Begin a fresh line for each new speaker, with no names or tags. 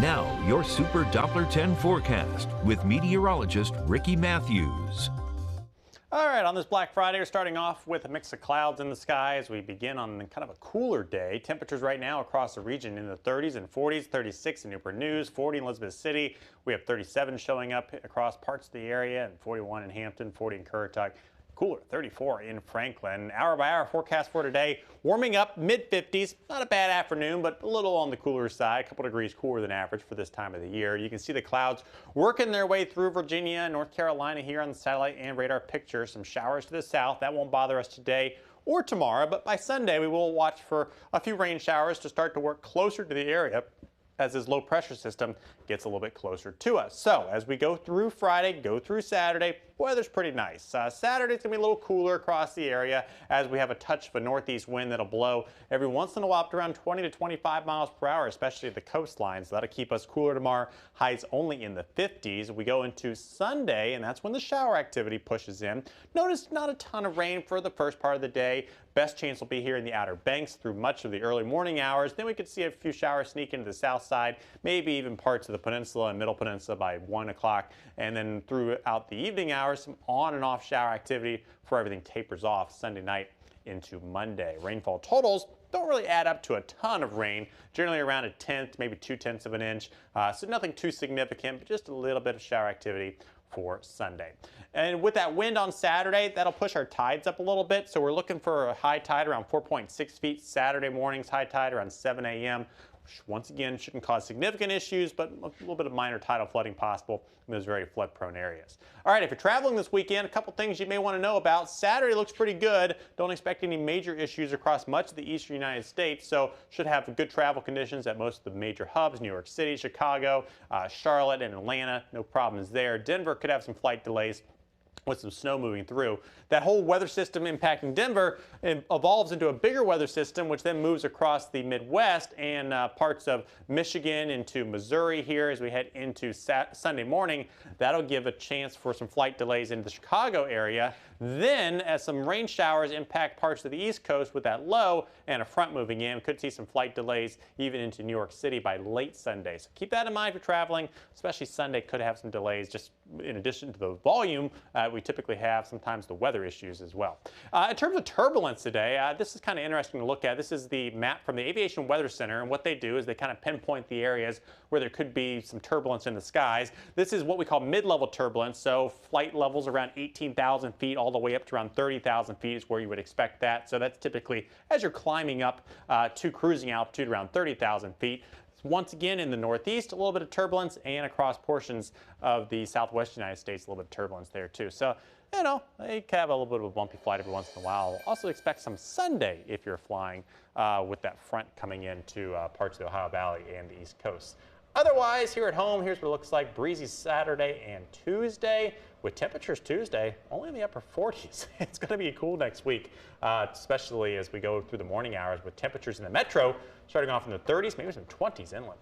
Now, your Super Doppler 10 forecast with meteorologist Ricky Matthews.
All right, on this Black Friday, we're starting off with a mix of clouds in the sky as we begin on kind of a cooler day. Temperatures right now across the region in the 30s and 40s, 36 in Newport News, 40 in Elizabeth City. We have 37 showing up across parts of the area, and 41 in Hampton, 40 in Currituck. Cooler, 34 in Franklin. Hour by hour forecast for today, warming up mid-50s. Not a bad afternoon, but a little on the cooler side. A couple degrees cooler than average for this time of the year. You can see the clouds working their way through Virginia and North Carolina here on the satellite and radar picture. Some showers to the south. That won't bother us today or tomorrow, but by Sunday we will watch for a few rain showers to start to work closer to the area as this low pressure system gets a little bit closer to us. So as we go through Friday, go through Saturday, weather's pretty nice. Saturday's gonna be a little cooler across the area as we have a touch of a northeast wind that'll blow every once in a while up to around 20 to 25 miles per hour, especially at the coastline. So that'll keep us cooler tomorrow. Highs only in the 50s. We go into Sunday, and that's when the shower activity pushes in. Notice not a ton of rain for the first part of the day. Best chance will be here in the Outer Banks through much of the early morning hours. Then we could see a few showers sneak into the south side, maybe even parts of the peninsula and middle peninsula by 1 o'clock. And then throughout the evening hours, some on and off shower activity before everything tapers off Sunday night into Monday. Rainfall totals don't really add up to a ton of rain, generally around a tenth, maybe 2/10 of an inch. So nothing too significant, but just a little bit of shower activity for Sunday. And with that wind on Saturday, that'll push our tides up a little bit. So we're looking for a high tide around 4.6 feet Saturday morning's high tide around 7 a.m. Once again, shouldn't cause significant issues, but a little bit of minor tidal flooding possible in those very flood-prone areas. All right, if you're traveling this weekend, a couple things you may want to know about. Saturday looks pretty good. Don't expect any major issues across much of the eastern United States, so should have good travel conditions at most of the major hubs, New York City, Chicago, Charlotte, and Atlanta. No problems there. Denver could have some flight delays with some snow moving through. That whole weather system impacting Denver evolves into a bigger weather system, which then moves across the Midwest and parts of Michigan into Missouri here as we head into Sunday morning. That'll give a chance for some flight delays into the Chicago area. Then, as some rain showers impact parts of the East Coast with that low and a front moving in, could see some flight delays even into New York City by late Sunday. So keep that in mind if you're traveling, especially Sunday could have some delays just in addition to the volume we typically have, sometimes the weather issues as well. In terms of turbulence today, this is kind of interesting to look at. This is the map from the Aviation Weather Center, and what they do is they kind of pinpoint the areas where there could be some turbulence in the skies. This is what we call mid-level turbulence, so flight levels around 18,000 feet all the way up to around 30,000 feet is where you would expect that. So that's typically as you're climbing up to cruising altitude around 30,000 feet. Once again, in the northeast, a little bit of turbulence, and across portions of the southwest United States, a little bit of turbulence there too. So, you know, you can have a little bit of a bumpy flight every once in a while. Also expect some Sunday if you're flying with that front coming into parts of the Ohio Valley and the East Coast. Otherwise, here at home, here's what it looks like. Breezy Saturday and Tuesday, with temperatures Tuesday only in the upper 40s. It's going to be cool next week, especially as we go through the morning hours with temperatures in the metro starting off in the 30s, maybe some 20s inland.